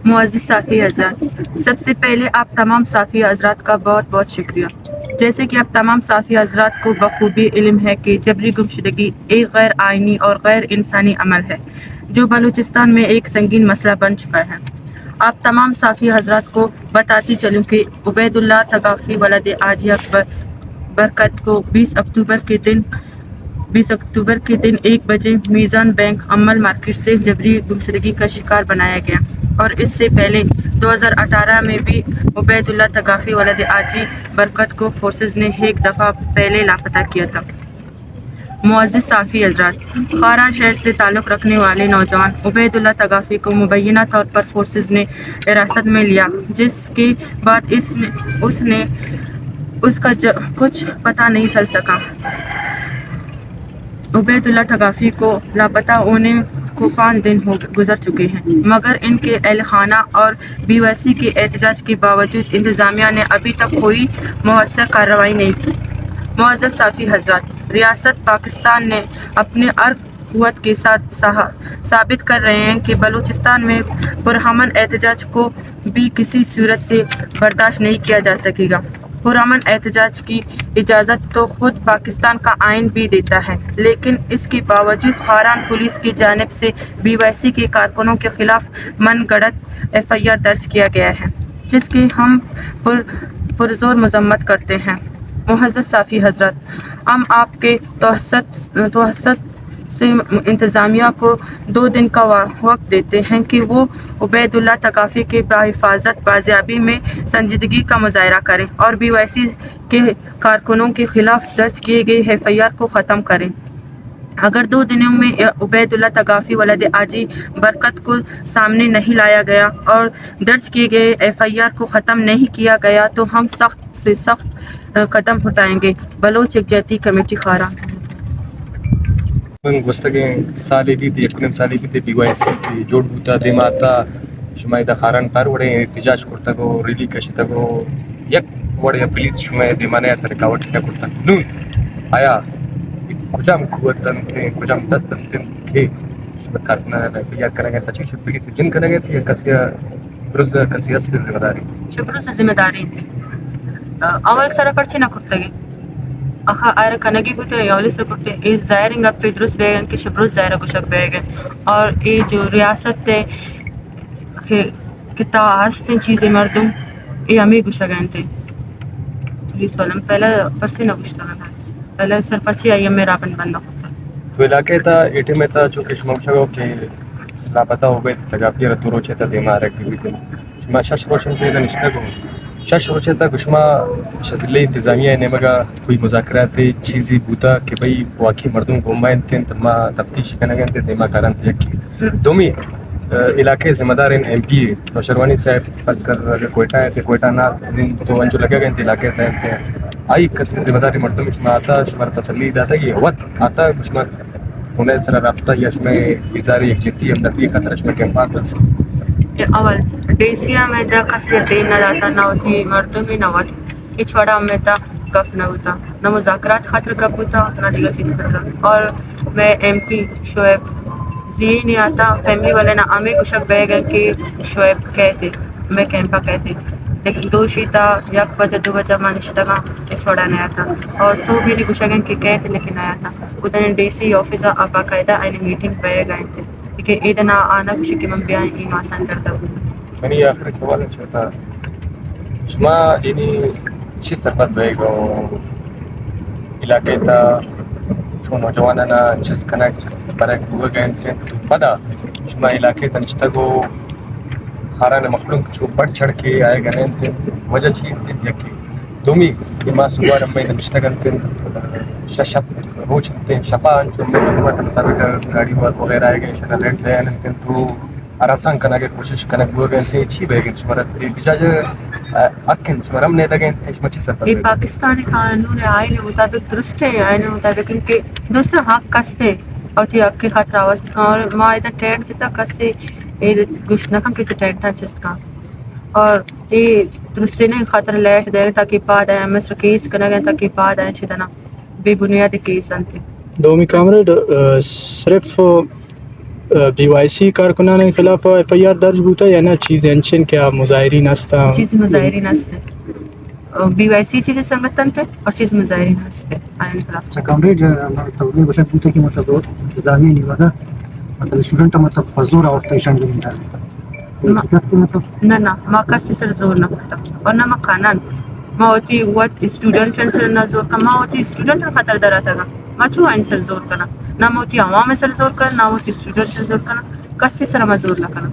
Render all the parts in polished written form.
معزز صافی حضرات، سب سے پہلے آپ تمام صافی حضرات کا بہت بہت شکریہ۔ جیسے کہ آپ تمام صافی حضرات کو بخوبی علم ہے کہ جبری گمشدگی ایک غیر آئینی اور غیر انسانی عمل ہے جو بلوچستان میں ایک سنگین مسئلہ بن چکا ہے۔ آپ تمام صافی حضرات کو بتاتی چلوں کہ عبید اللہ ثقافی ولد حاجی اکبر برکت کو 20 اکتوبر کے دن 1 بجے میزان بینک امل مارکیٹ سے جبری گمشدگی کا شکار بنایا گیا، اور اس سے پہلے 2018 میں بھی عبید اللہ ثقافی ولد حاجی برکت کو فورسز نے ایک دفعہ پہلے لاپتہ کیا تھا۔ معزز صافی حضرات، خاران شہر سے تعلق رکھنے والے نوجوان عبید اللہ ثقافی کو مبینہ طور پر فورسز نے حراست میں لیا، جس کے بعد اس کا کچھ پتہ نہیں چل سکا۔ عبید اللہ ثقافی کو لاپتہ ہونے کو 5 دن گزر چکے ہیں، مگر ان کے اہل خانہ اور BYC کے احتجاج کے باوجود انتظامیہ نے ابھی تک کوئی مؤثر کارروائی نہیں کی۔ معزز صافی حضرات، ریاست پاکستان نے اپنے ارگ قوت کے ساتھ ثابت کر رہے ہیں کہ بلوچستان میں پرامن احتجاج کو بھی کسی صورت برداشت نہیں کیا جا سکے گا۔ پرامن احتجاج کی اجازت تو خود پاکستان کا آئین بھی دیتا ہے، لیکن اس کے باوجود خاران پولیس کی جانب سے BYC کے کارکنوں کے خلاف من گھڑت FIR درج کیا گیا ہے، جس کی ہم پرزور مذمت کرتے ہیں۔ معزز صافی حضرات، ہم آپ کے توسط سے انتظامیہ کو 2 دن کا وقت دیتے ہیں کہ وہ عبید اللہ ثقافی کے بحفاظت بازیابی میں سنجیدگی کا مظاہرہ کریں اور BYC کے کارکنوں کے خلاف درج کیے گئے FIR کو ختم کریں۔ اگر 2 دنوں میں عبید اللہ ثقافی ولد حاجی برکت کو سامنے نہیں لایا گیا اور درج کیے گئے FIR کو ختم نہیں کیا گیا تو ہم سخت سے سخت قدم اٹھائیں گے۔ بلوچ یکجہتی کمیٹی خاران۔ گستگeen saalidii kunim saalidii BYC جوړ بوتا دیماتا شمای د خارن پر وړي احتجاج کرتا گو ریلی کشتا گو یک وړي پولیس شمای دیمانه ترکاوت نه کرتا نون آیا کجام قوتن ته کجام دستن ته کې شمای کارتنا یا کرنگا تا چیش پولیس جن کرنگا ته کسیا برز کسیا اصل ذمہ داری شبرز ذمہ داری اول سره پرچه نکرتگی آخه آیر کنگی بوده یالی سر کرتے ای ظاہرین گپ پہ درست بیگن کہ شبروز ظاہرہ گوشک بیگن اور ای جو ریاست تے کتا ہستیں چیزیں مردم ای ہمیں گوشگین تے پولیس والم پہلے پرچے نہ گوشتا گا پہلے سر پرچے آئی ہمیں رابن بندہ کرتا تو علاقے تا ایٹی میں تا چونکہ شموشگو کہ لاپتہ ہو گئے تگاپی رتورو چیتا دیما رکھی ہوئی تھی شما شش روشن تے نشتگو شش روچے تک شما شزلی انتظامیہ نے مگا کوئی مذاکرات چیزی بوتا کہ بھئی واقعی مردم کو مائن تین تما تفتیش کنگن تے دیما کارن تے یکی دومی علاقے ذمہ دار MP نوشروانی صاحب فرض کر کوئٹہ ہے تے کوئٹہ نہ تو انجو لگے گئے علاقے تے آئی کسی ذمہ داری مردم شما آتا شما تسلی داتا یہ وقت آتا شما انہیں سر رابطہ یا شما ازاری یکجہتی ہمدردی خاطر شما کیمپات اول ڈیسیا میں دا کسی دین نہ داتا نہ ہوتی مردمی نہ وقت ایچ وڑا میں تا گپ نہ ہوتا نہ مذاکرات خاطر گپ ہوتا نہ دیگر چیز خاطر اور میں MP شعیب زی نہیں آتا فیملی والے نہ ہمیں کشک بے گئے کہ شعیب کہتے میں کیمپا کہتے لیکن 2 شیتا 1 بجے 2 بجے میں نشتگا ایچ وڑا نہیں آتا اور سو بھی نہیں کشک کہ کہتے لیکن آیا تھا ادھر DC آفیسر آبا قائدہ آئین میٹنگ بے گئے تھے کہ ایدنا آنا کچھ کہ من بیاں ای ماسان دردا بود منی آخری سوال چھوٹا شما اینی چی سربت بے گو علاقے تا چون نوجوانانا چیز کنک برک ہوئے گئے تھے بدا شما علاقے تا نشتا گو خاران مخلوق چو بڑھ چڑھ کے آئے گئے تھے وجہ چیز تھی یکی دومی اما صبح رمبئی نشتا گئے تھے ششپ روچ تھے شپان چو میں نمت مطابق گاڑی وغیرہ آئے گئے شنا لیٹ لے آنے تھے تو آراسان کنا کے کوشش کنک ہوئے گئے تھے چی بے گئے شمارا احتجاج اکن شمارا ہم نیتا گئے تھے شما چی سر پر یہ پاکستانی قانون آئین مطابق درست ہے آئین مطابق ان کے درست حق کستے اور تھی حق کی خاطر آواز اس کا اور ماں ادھر ٹینٹ جتا کسے گوش نکن کی ٹینٹ تھا جس کا اور یہ درست سے نہیں خاطر لیٹ دیں تاکہ پاد آئیں مصر کیس کنا گئے تاکہ پاد آئیں چیدنا بے بنیادی کیس انتے دومی کامریڈ صرف BYC کارکنان کے خلاف FIR درج بوده یا نه چیز انچین که مظاهرین هستن چیزی مظاهرین هسته BYC چیزی سنگتن ته اور چیز مظاهرین هسته آین خلاف کامریج مطلب باشه بوده که مطلب انتظامیه نیوده مثلا اسٹوڈنٹ مطلب حضور اور تیشان کے مطلب نه نه ما کسی سر زور نکردم اور نه ما قانون ما وقتی وقت استودنت سر نه زور کنم ما وقتی استودنت خطر دارد ما چون این سر زور کنم نه ما وقتی عوام سر زور کنم نه وقتی استودنت سر زور کنم کسی سر ما زور نکنم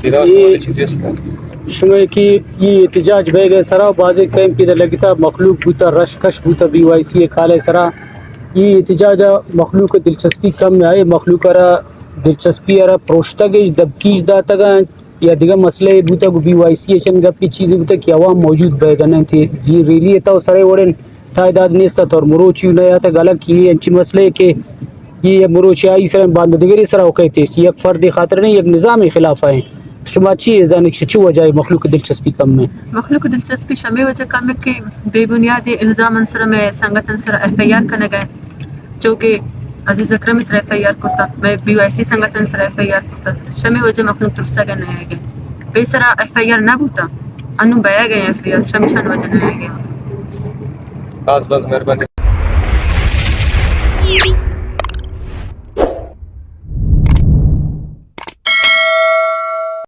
سیدھا سوال چیزی است شما کی یہ احتجاج بیگ سرا بازی کیمپ کی لگتا مخلوق بوتا رشکش بوتا BYC کالے سرا یہ احتجاج مخلوق دلچسپی کم میں آئے مخلوق را دلچسپی را پروشتگش دبکیش داتا گا یا دیگه مسئله بوده گو BYC چن گپی چیزی بوده که عوام موجود بیگه نه تی زی ریلی تا سره ورن تعداد نیست تا مروچی نه یا تا گلک کی انچ مسئله که یہ مروچی آئی سر باندگیری سر اوکیتی یک فردی خاطر نہیں یک نظامی خلاف ہیں شما چی زانک چی وجہ مخلوق دلچسپی کم میں مخلوق دلچسپی شمی وجہ کم ہے کہ بے بنیاد الزام سر میں سنگتن سر FIR کرنے گئے جو کہ عزیز اکرمی سر FIR کرتا میں BYC سنگتن سر FIR کرتا شمی وجہ مخلوق ترسا گئے نہیں گئے بے سرا FIR نہ بوتا انو بیا گئے FIR شمی شان وجہ نہیں گئے بس مہربانی